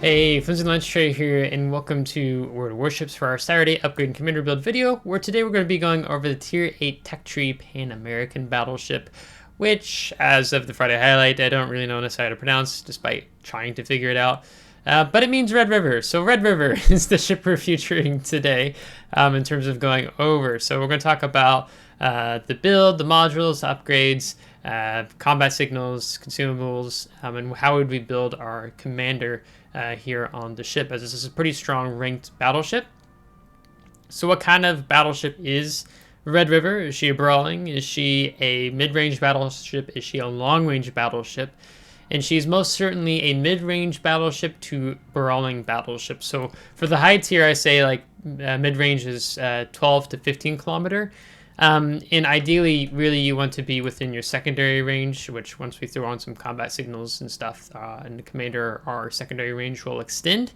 Hey, FlimsyLunchTray here, and welcome to World of Warships for our Saturday upgrade and commander build video, where today we're going to be going over the Tier 8 Tech Tree Pan-American Battleship, which, as of the Friday highlight, I don't really know necessarily how to pronounce, despite trying to figure it out. But it means Red River, so Red River is the ship we're featuring today in terms of going over. So we're going to talk about the build, the modules, upgrades, combat signals, consumables, and how would we build our commander here on the ship, as this is a pretty strong ranked battleship. So what kind of battleship is Red River? Is she a brawling? Is she a mid-range battleship? Is she a long-range battleship? And she's most certainly a mid-range battleship to brawling battleship. So for the high tier, I say like mid-range is 12 to 15 kilometer. And ideally, really, you want to be within your secondary range, which once we throw on some combat signals and stuff, and the commander, our secondary range will extend.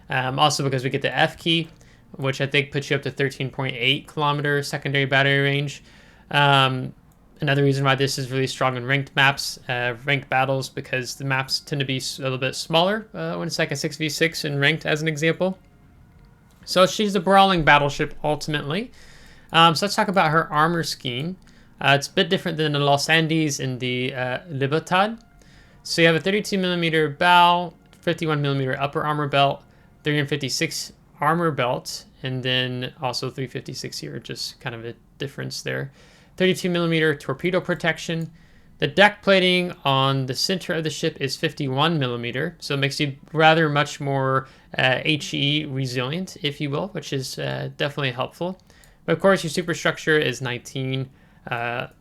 Also because we get the F key, which I think puts you up to 13.8 kilometer secondary battery range. Another reason why this is really strong in ranked maps, ranked battles, because the maps tend to be a little bit smaller when it's like a 6v6 in ranked, as an example. So she's a brawling battleship ultimately. So let's talk about her armor scheme. It's a bit different than the Los Andes and the Libertad. So you have a 32mm bow, 51mm upper armor belt, 356 armor belt, and then also 356 here, just kind of a difference there. 32mm torpedo protection. The deck plating on the center of the ship is 51mm, so it makes you rather much more HE resilient, if you will, which is definitely helpful. But of course, your superstructure is 19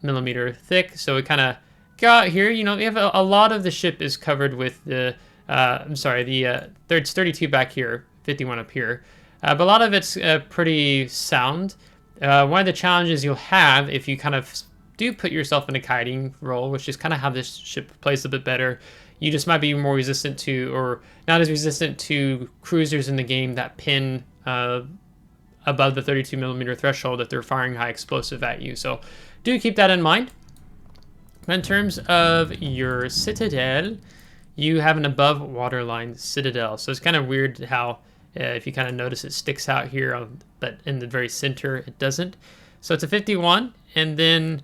millimeter thick, so it kind of got here. You know, we have a lot of the ship is covered with the. It's 32 back here, 51 up here, but a lot of it's pretty sound. One of the challenges you'll have if you kind of do put yourself in a kiting role, which is kind of how this ship plays a bit better, you just might be more resistant to, or not as resistant to, cruisers in the game that pin above the 32mm threshold if they're firing high explosive at you. So do keep that in mind. In terms of your citadel, you have an above waterline citadel. So it's kind of weird how, if you kind of notice, it sticks out here, but in the very center it doesn't. So it's a 51, and then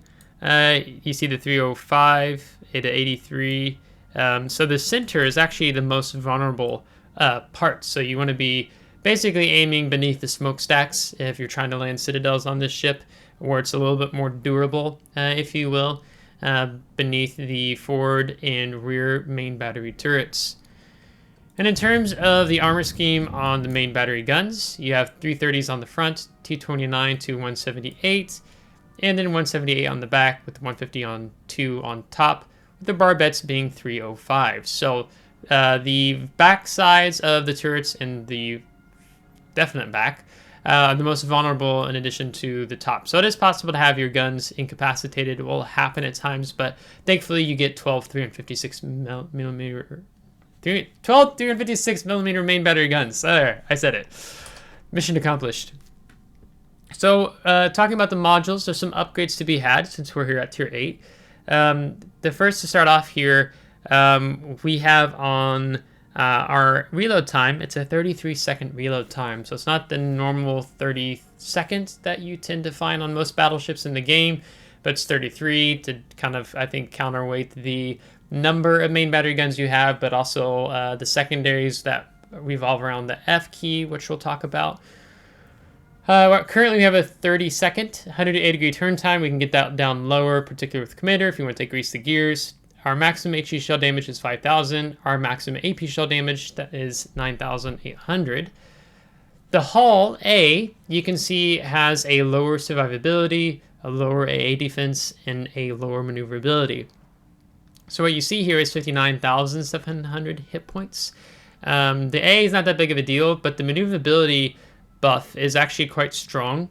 you see the 305, to 83. So the center is actually the most vulnerable part. So you want to be basically aiming beneath the smokestacks if you're trying to land citadels on this ship, where it's a little bit more durable, if you will, beneath the forward and rear main battery turrets. And in terms of the armor scheme on the main battery guns, you have 330s on the front, T29 to 178, and then 178 on the back with 150 on 2 on top, with the barbettes being 305. So the back sides of the turrets and the definite back, the most vulnerable in addition to the top. So it is possible to have your guns incapacitated. It will happen at times, but thankfully you get 12 356mm main battery guns. There, I said it. Mission accomplished. So talking about the modules, there's some upgrades to be had since we're here at tier 8. The first to start off here, we have on our reload time, it's a 33-second reload time, so it's not the normal 30 seconds that you tend to find on most battleships in the game, but it's 33 to kind of, I think, counterweight the number of main battery guns you have, but also the secondaries that revolve around the F key, which we'll talk about. Currently we have a 30-second, 180-degree turn time. We can get that down lower, particularly with Commander, if you want to take grease the gears. Our maximum HE shell damage is 5,000. Our maximum AP shell damage, that is 9,800. The hull A, you can see, has a lower survivability, a lower AA defense, and a lower maneuverability. So what you see here is 59,700 hit points. The A is not that big of a deal, but the maneuverability buff is actually quite strong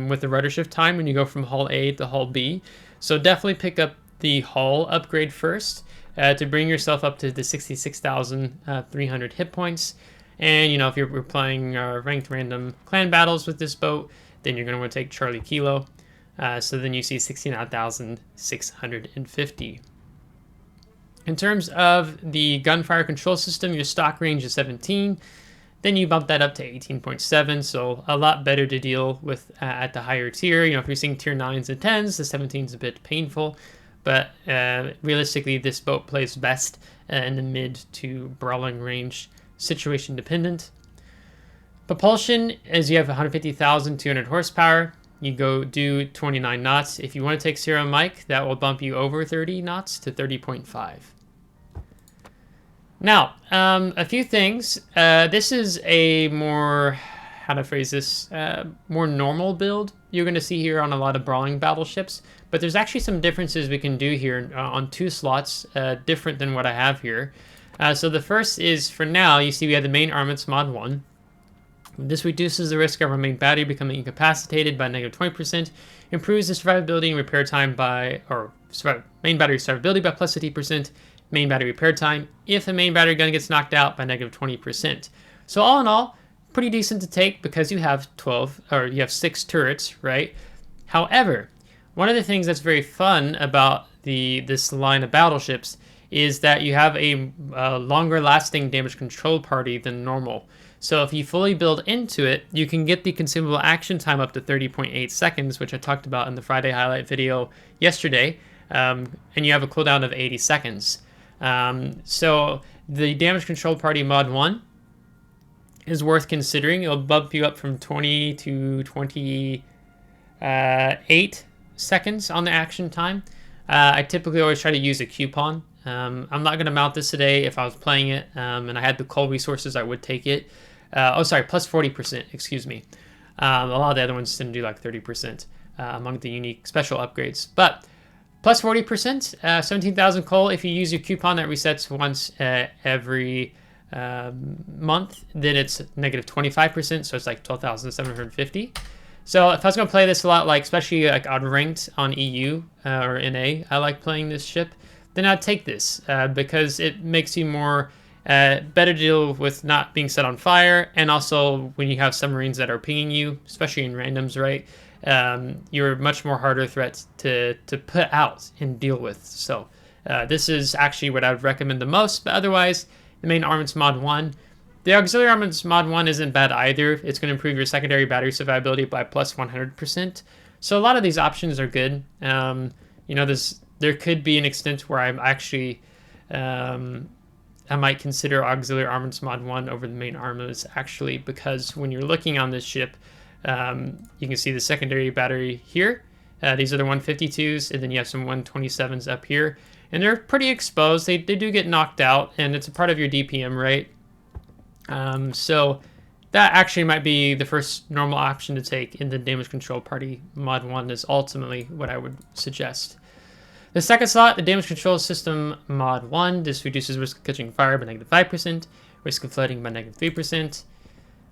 with the rudder shift time when you go from hull A to hull B. So definitely pick up the hull upgrade first to bring yourself up to the 66,300 hit points. And you know, if you're playing ranked random clan battles with this boat, then you're going to want to take Charlie Kilo. So then you see 69,650. In terms of the gunfire control system, your stock range is 17. Then you bump that up to 18.7, so a lot better to deal with at the higher tier. You know, if you're seeing tier 9s and 10s, the 17 is a bit painful, but realistically, this boat plays best in the mid to brawling range, situation dependent. Propulsion is you have 150,200 horsepower. You go do 29 knots. If you want to take zero mic, that will bump you over 30 knots to 30.5. Now, a few things. This is a more, how to phrase this, more normal build you're going to see here on a lot of brawling battleships. But there's actually some differences we can do here on 2 slots, different than what I have here. So the first is, for now, you see we have the main armaments mod 1. This reduces the risk of our main battery becoming incapacitated by negative 20%, improves the survivability and repair time by, main battery survivability by plus 50%, main battery repair time if a main battery gun gets knocked out by negative 20%. So all in all, pretty decent to take because you have 6 turrets, right? However, one of the things that's very fun about this line of battleships is that you have a longer lasting damage control party than normal. So if you fully build into it, you can get the consumable action time up to 30.8 seconds, which I talked about in the Friday highlight video yesterday, and you have a cooldown of 80 seconds. So the damage control party mod 1 is worth considering. It'll bump you up from 20 to 28 seconds on the action time. I typically always try to use a coupon. I'm not going to mount this today. If I was playing it and I had the coal resources, I would take it. Plus 40%, excuse me. A lot of the other ones didn't do like 30% among the unique special upgrades. But plus 40%, 17,000 coal. If you use your coupon that resets once every month, then it's negative 25%, so it's like 12,750. So if I was going to play this a lot, like especially like on ranked on EU or NA, I like playing this ship, then I'd take this because it makes you more better deal with not being set on fire, and also when you have submarines that are pinging you, especially in randoms, right? You're a much more harder threat to put out and deal with. So this is actually what I would recommend the most, but otherwise, the main armaments mod 1. The auxiliary armaments mod 1 isn't bad either. It's going to improve your secondary battery survivability by plus 100%. So a lot of these options are good. You know, there could be an extent where I'm actually, I might consider auxiliary armaments mod 1 over the main armaments actually, because when you're looking on this ship, you can see the secondary battery here. These are the 152s, and then you have some 127s up here. And they're pretty exposed. They do get knocked out, and it's a part of your DPM, right? So that actually might be the first normal option to take in the damage control party. Mod 1 is ultimately what I would suggest. The second slot, the damage control system mod 1. This reduces risk of catching fire by negative 5%, risk of flooding by negative 3%.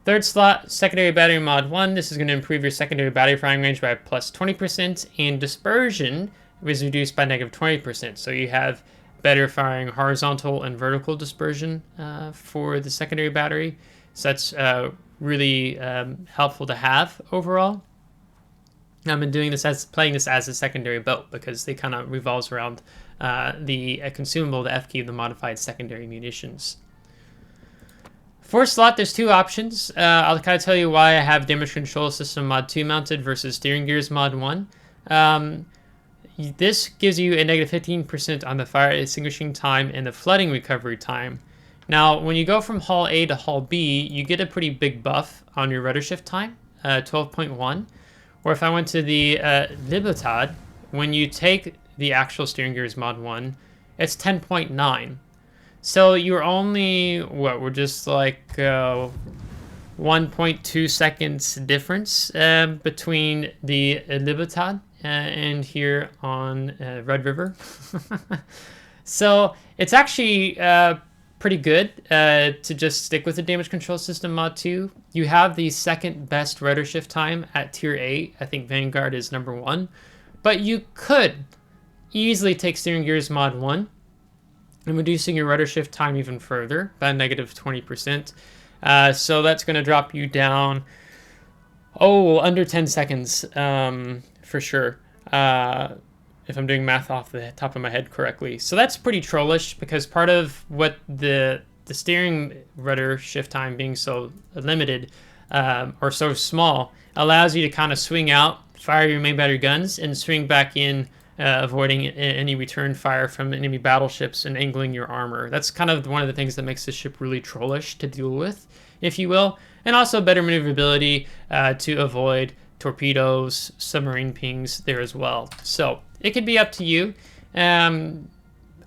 Third slot, secondary battery mod 1. This is going to improve your secondary battery firing range by plus 20%, and dispersion is reduced by negative 20%. So you have better firing horizontal and vertical dispersion for the secondary battery. So that's really helpful to have overall. I've been playing this as a secondary boat because they kind of revolves around the consumable, the F key, the modified secondary munitions. Fourth slot, there's 2 options. I'll kind of tell you why I have damage control system mod 2 mounted versus steering gears mod 1. This gives you a negative 15% on the fire extinguishing time and the flooding recovery time. Now, when you go from hull A to hull B, you get a pretty big buff on your rudder shift time, 12.1. Or if I went to the Libertad, when you take the actual steering gears mod 1, it's 10.9. So you're only, we're just like 1.2 seconds difference between the Libertad and here on Red River. So it's actually pretty good to just stick with the damage control system mod 2. You have the second best rudder shift time at tier 8. I think Vanguard is number 1. But you could easily take steering gears mod 1 and reducing your rudder shift time even further by negative 20%. So that's going to drop you down, under 10 seconds for sure. if I'm doing math off the top of my head correctly. So that's pretty trollish, because part of what the steering rudder shift time being so limited or so small allows you to kind of swing out, fire your main battery guns, and swing back in, avoiding any return fire from enemy battleships and angling your armor. That's kind of one of the things that makes the ship really trollish to deal with, if you will, and also better maneuverability to avoid torpedoes, submarine pings there as well. So it could be up to you. I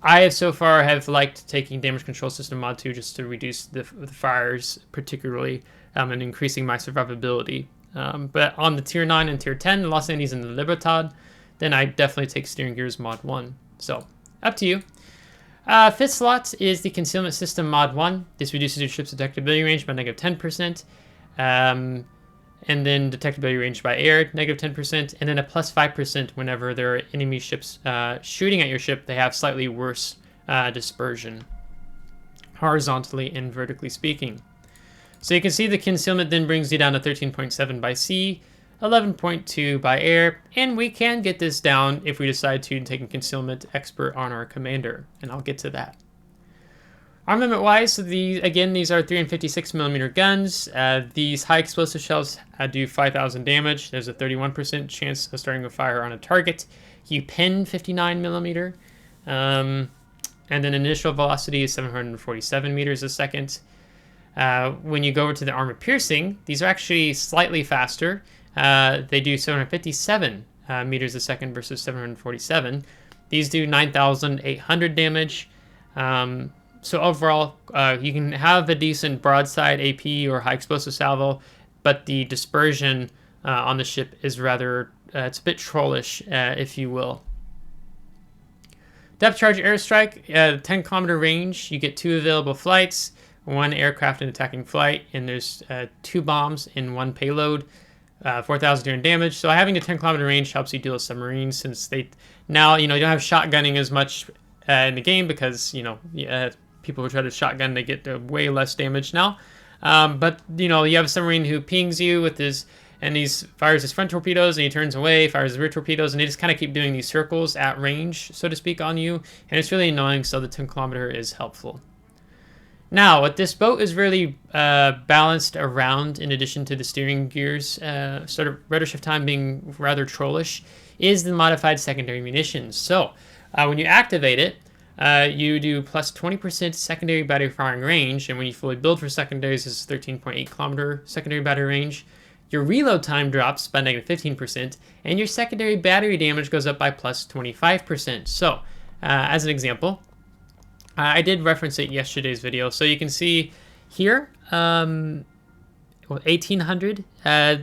have so far liked taking Damage Control System Mod 2 just to reduce the fires particularly, and increasing my survivability. But on the Tier 9 and Tier 10, the Los Andes and the Libertad, then I definitely take Steering Gears Mod 1. So, up to you. Fifth slot is the Concealment System Mod 1. This reduces your ship's detectability range by -10%. And then detectability range by air, -10%, and then a +5% whenever there are enemy ships shooting at your ship. They have slightly worse dispersion, horizontally and vertically speaking. So you can see the concealment then brings you down to 13.7 by sea, 11.2 by air, and we can get this down if we decide to take a concealment expert on our commander, and I'll get to that. Armament-wise, so these are 356mm guns. These high explosive shells do 5,000 damage. There's a 31% chance of starting a fire on a target. You pin 59mm, and then initial velocity is 747 meters a second. When you go over to the armor piercing, these are actually slightly faster. They do 757 meters a second versus 747. These do 9,800 damage. So overall, you can have a decent broadside AP or high explosive salvo, but the dispersion on the ship is rather, it's a bit trollish, if you will. Depth charge airstrike, 10-kilometer range. You get 2 available flights, 1 aircraft and attacking flight, and there's 2 bombs in 1 payload, 4,000 damage. So having a 10-kilometer range helps you deal with submarines, since they now you don't have shotgunning as much in the game, because people who try to shotgun, they get way less damage now. But you have a submarine who pings you with his, and he fires his front torpedoes, and he turns away, fires his rear torpedoes, and they just kind of keep doing these circles at range, so to speak, on you, and it's really annoying. So the 10-kilometer is helpful. Now, what this boat is really balanced around, in addition to the steering gears, sort of rudder shift time being rather trollish, is the modified secondary munitions. So when you activate it, you do plus 20% secondary battery firing range, and when you fully build for secondaries, it's 13.8 kilometer secondary battery range. Your reload time drops by -15%, and your secondary battery damage goes up by plus 25%. So, as an example, I did reference it in yesterday's video, so you can see here, 1,800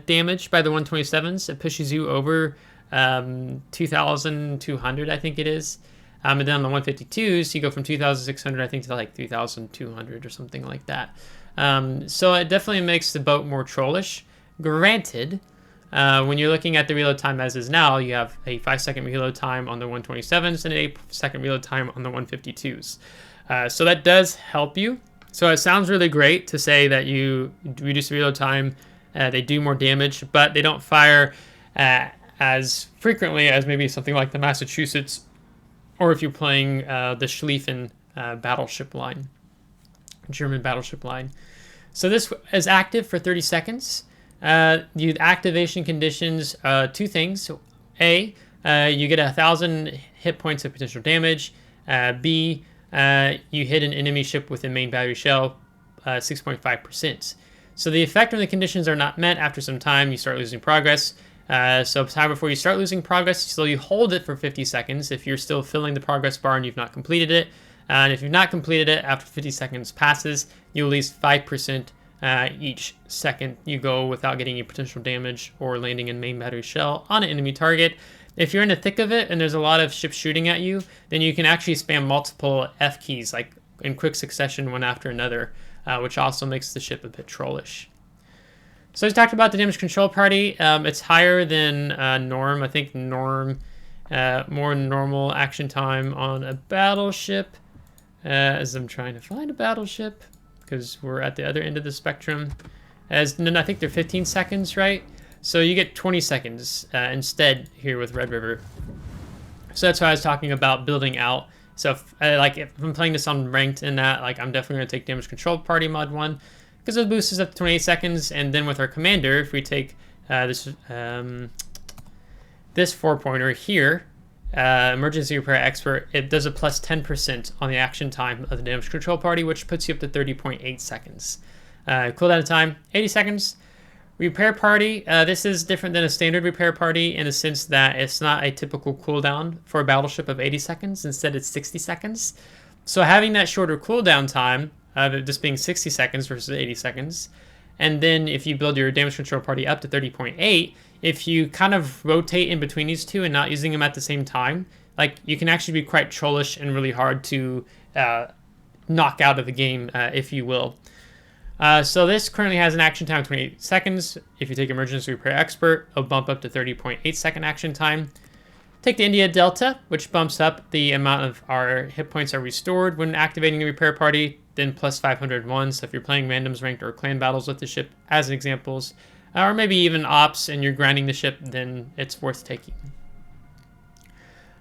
damage by the 127s. It pushes you over 2,200, I think it is. And then on the 152s, you go from 2,600, I think, to like 3,200 or something like that. So it definitely makes the boat more trollish. Granted, when you're looking at the reload time as is now, you have a 5-second reload time on the 127s and an 8-second reload time on the 152s. So that does help you. So it sounds really great to say that you reduce the reload time, they do more damage, but they don't fire as frequently as maybe something like the Massachusetts, or if you're playing the Schlieffen battleship line, German battleship line. So this is active for 30 seconds. The activation conditions, 2 things. A, you get 1,000 hit points of potential damage. B, you hit an enemy ship with a main battery shell, 6.5%. So the effect when the conditions are not met, after some time, you start losing progress. So time before you start losing progress, so you hold it for 50 seconds if you're still filling the progress bar and you've not completed it. And if you've not completed it, after 50 seconds passes, you'll lose 5% each second you go without getting any potential damage or landing in main battery shell on an enemy target. If you're in the thick of it and there's a lot of ships shooting at you, then you can actually spam multiple F keys, like in quick succession, one after another, which also makes the ship a bit trollish. So we talked about the damage control party. It's higher than norm. I think norm, more normal action time on a battleship, as I'm trying to find a battleship, because we're at the other end of the spectrum. I think they're 15 seconds, right? So you get 20 seconds instead here with Red River. So that's why I was talking about building out. So if I'm playing this on ranked in that, like I'm definitely going to take damage control party mod 1 because it boosts us up to 28 seconds. And then with our commander, if we take this 4-pointer here, emergency repair expert, it does a plus 10% on the action time of the damage control party, which puts you up to 30.8 seconds. Cooldown time 80 seconds. Repair party, this is different than a standard repair party in the sense that it's not a typical cooldown for a battleship of 80 seconds. Instead, it's 60 seconds. So having that shorter cooldown time, just being 60 seconds versus 80 seconds, and then if you build your damage control party up to 30.8, if you kind of rotate in between these two and not using them at the same time, like you can actually be quite trollish and really hard to knock out of the game, if you will. So this currently has an action time of 28 seconds. If you take Emergency Repair Expert, it'll bump up to 30.8 second action time. Take the India Delta, which bumps up the amount of our hit points are restored when activating the repair party, then plus 501. So if you're playing randoms, ranked, or clan battles with the ship as examples, or maybe even ops and you're grinding the ship, then it's worth taking.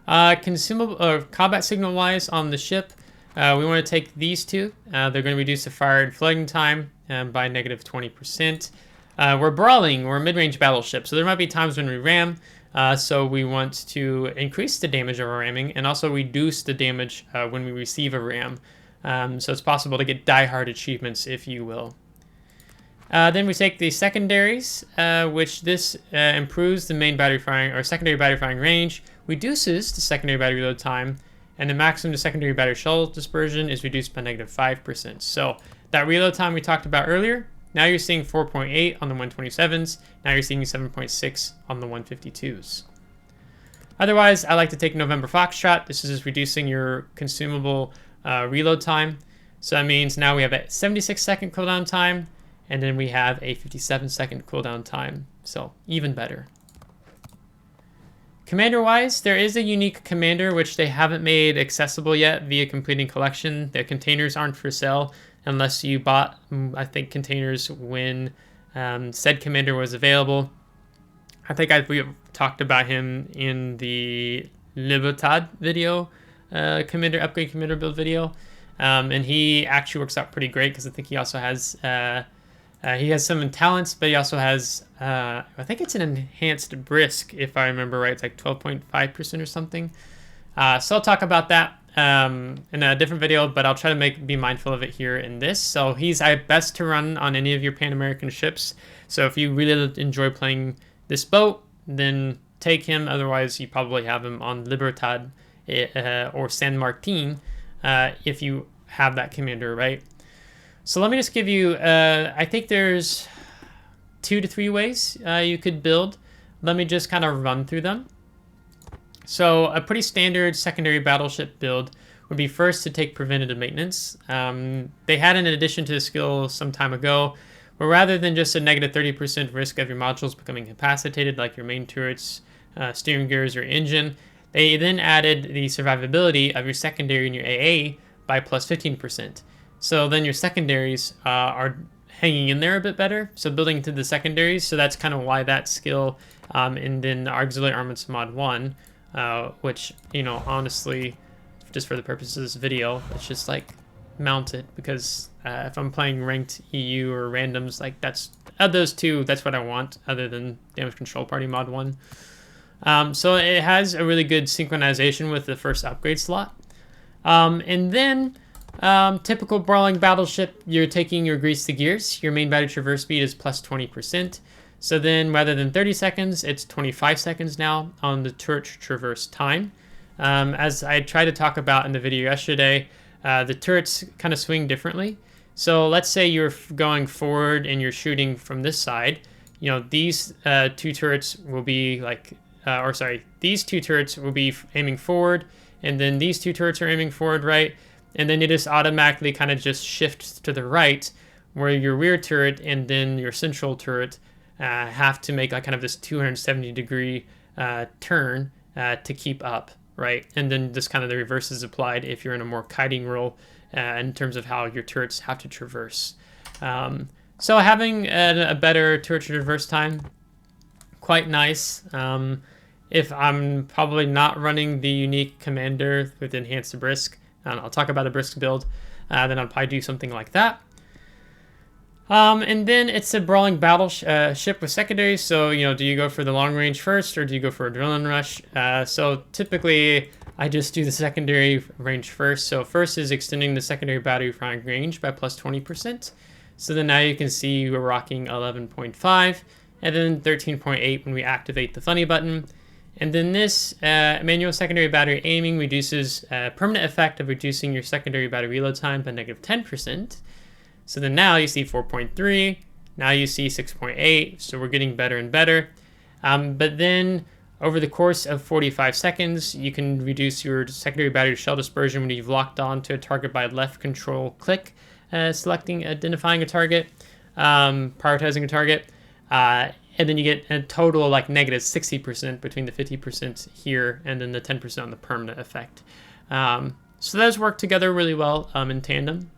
Consumable or combat signal wise on the ship, we want to take these two. They're going to reduce the fire and flooding time by negative 20%. We're brawling, we're a mid-range battleship, so there might be times when we ram, so we want to increase the damage of our ramming and also reduce the damage when we receive a ram. So it's possible to get die-hard achievements, if you will. Then we take the secondaries, which this improves the main battery firing or secondary battery firing range, reduces the secondary battery reload time, and the maximum to secondary battery shell dispersion is reduced by negative 5%. So that reload time we talked about earlier, now you're seeing 4.8 on the 127s, now you're seeing 7.6 on the 152s. Otherwise, I like to take November Foxtrot. This is just reducing your consumable reload time. So that means now we have a 76-second cooldown time, and then we have a 57-second cooldown time. So even better. Commander-wise, there is a unique commander which they haven't made accessible yet via completing collection. The containers aren't for sale unless you bought, I think, containers when said commander was available. I think we talked about him in the Libertad video, upgrade commander build video, and he actually works out pretty great because I think he also has some talents, but he also has, I think it's an enhanced brisk, if I remember right. It's like 12.5% or something. So I'll talk about that in a different video, but I'll try to be mindful of it here in this. So he's best to run on any of your Pan American ships. So if you really enjoy playing this boat, then take him. Otherwise, you probably have him on Libertad or San Martin if you have that commander, right? So let me just give you, I think there's 2 to 3 ways you could build. Let me just kind of run through them. So a pretty standard secondary battleship build would be first to take preventative maintenance. They had an addition to the skill some time ago, where rather than just a negative 30% risk of your modules becoming incapacitated, like your main turrets, steering gears, or engine, they then added the survivability of your secondary and your AA by plus 15%. So then your secondaries are hanging in there a bit better. So building to the secondaries, so that's kind of why that skill, and then the auxiliary armaments mod 1, which, you know, honestly, just for the purposes of this video, it's just like mount it, because if I'm playing ranked EU or randoms, like that's of those two, that's what I want, other than damage control party mod 1. So it has a really good synchronization with the first upgrade slot, and then typical brawling battleship, you're taking your grease to gears. Your main battery traverse speed is plus 20%. So then rather than 30 seconds, it's 25 seconds now on the turret traverse time. As I tried to talk about in the video yesterday, the turrets kind of swing differently. So let's say you're going forward and you're shooting from this side. You know, these two turrets will be like, these two turrets will be aiming forward, and then these two turrets are aiming forward, right? And then it just automatically kind of just shifts to the right, where your rear turret and then your central turret have to make like kind of this 270-degree turn to keep up, right? And then this kind of the reverse is applied if you're in a more kiting role in terms of how your turrets have to traverse. So having a better turret traverse time, quite nice. if I'm probably not running the unique commander with enhanced brisk. I'll talk about a brisk build, then I'll probably do something like that. And then it's a brawling battleship with secondaries. So, do you go for the long range first or do you go for adrenaline rush? So typically I just do the secondary range first. So first is extending the secondary battery firing range by plus 20%. So then now you can see we're rocking 11.5 and then 13.8 when we activate the funny button. And then this manual secondary battery aiming reduces permanent effect of reducing your secondary battery reload time by negative 10%. So then now you see 4.3, now you see 6.8, so we're getting better and better. But then over the course of 45 seconds, you can reduce your secondary battery shell dispersion when you've locked on to a target by left control click, identifying a target, prioritizing a target. And then you get a total like negative 60% between the 50% here and then the 10% on the permanent effect. So those work together really well in tandem.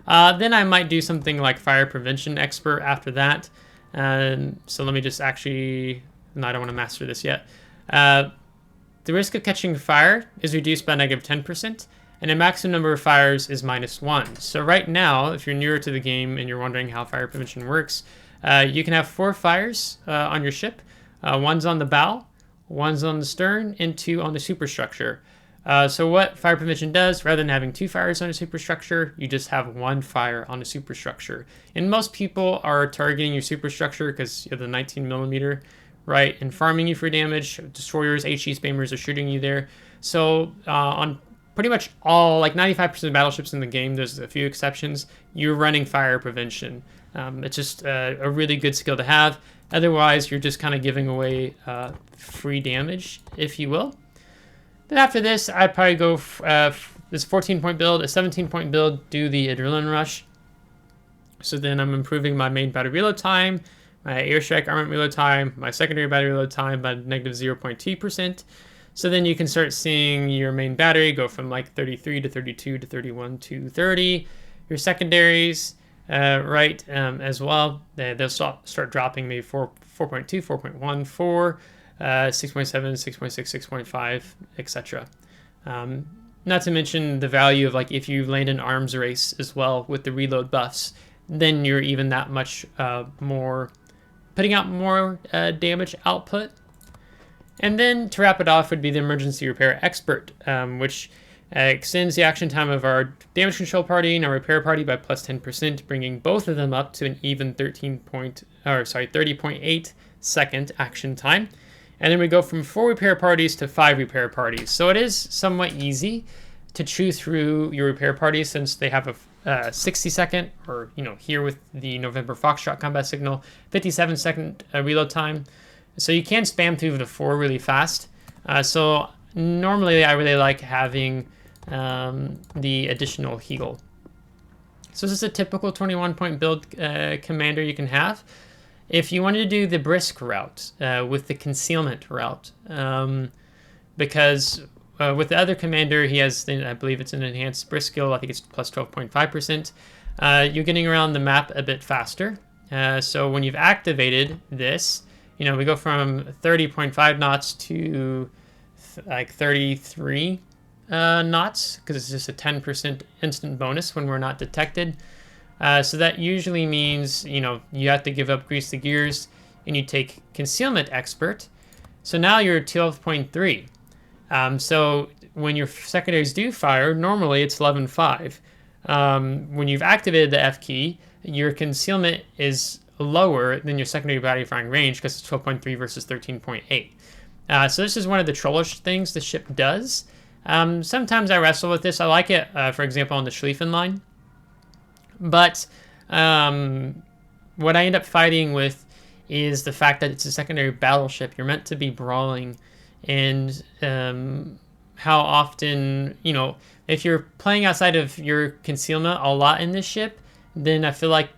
Then I might do something like Fire Prevention Expert after that. So let me just actually, no, I don't want to master this yet. The risk of catching fire is reduced by negative 10%, and the maximum number of fires is -1. So right now, if you're newer to the game and you're wondering how fire prevention works, you can have 4 fires on your ship. One's on the bow, one's on the stern, and 2 on the superstructure. So what fire prevention does, rather than having 2 fires on a superstructure, you just have 1 fire on a superstructure. And most people are targeting your superstructure because you have the 19mm, right, and farming you for damage. Destroyers, HE spammers are shooting you there. So on pretty much all, like 95% of battleships in the game, there's a few exceptions, you're running fire prevention. It's just a really good skill to have. Otherwise, you're just kind of giving away free damage, if you will. Then after this, I'd probably go this 14-point build, a 17-point build, do the adrenaline rush. So then I'm improving my main battery reload time, my airstrike armament reload time, my secondary battery reload time by negative 0.2%. So then you can start seeing your main battery go from like 33 to 32 to 31 to 30. Your secondaries, as well, they'll start dropping maybe 4.2, 4.1, 4. 6.7, 6.6, 6.5, etc. Not to mention the value of like if you land an arms race as well with the reload buffs, then you're even that much more, putting out more damage output. And then to wrap it off would be the emergency repair expert, which extends the action time of our damage control party and our repair party by plus 10%, bringing both of them up to an even 30.8 second action time. And then we go from 4 repair parties to 5 repair parties. So it is somewhat easy to chew through your repair parties since they have a 60-second, or here with the November Foxtrot combat signal, 57-second reload time. So you can spam through the 4 really fast. So normally I really like having the additional heal. So this is a typical 21-point build commander you can have. If you wanted to do the brisk route with the concealment route, because with the other commander, he has, I believe it's an enhanced brisk skill, I think it's plus 12.5%, you're getting around the map a bit faster. So when you've activated this, we go from 30.5 knots to like 33 knots, because it's just a 10% instant bonus when we're not detected. So that usually means, you have to give up grease the gears and you take concealment expert. So now you're at 12.3. So when your secondaries do fire, normally it's 11.5. When you've activated the F key, your concealment is lower than your secondary battery firing range because it's 12.3 versus 13.8. So this is one of the trollish things the ship does. Sometimes I wrestle with this. I like it, for example, on the Schlieffen line. But what I end up fighting with is the fact that it's a secondary battleship. You're meant to be brawling, and how often, if you're playing outside of your concealment a lot in this ship, then I feel like,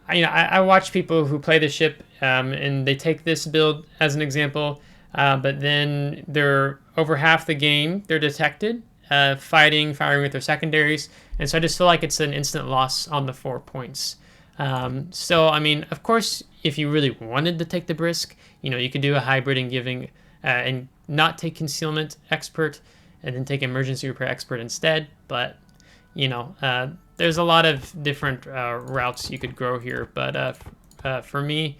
I watch people who play the ship and they take this build as an example, but then they're over half the game, they're detected. Firing with their secondaries, and so I just feel like it's an instant loss on the 4 points. So, I mean, of course, if you really wanted to take the risk, you know, you could do a hybrid and giving and not take concealment expert and then take emergency repair expert instead. But, you know, there's a lot of different routes you could grow here. But for me,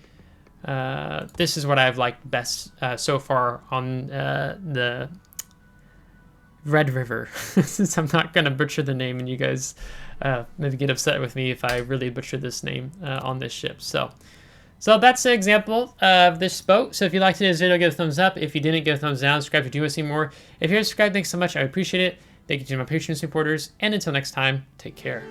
this is what I've liked best so far on the Red River. Since I'm not going to butcher the name and you guys maybe get upset with me if I really butcher this name on this ship. So that's an example of this boat. So if you liked today's video, give it a thumbs up. If you didn't, give it a thumbs down. Subscribe if you do want to see more. If you're subscribed, thanks so much. I appreciate it. Thank you to my Patreon supporters. And until next time, take care.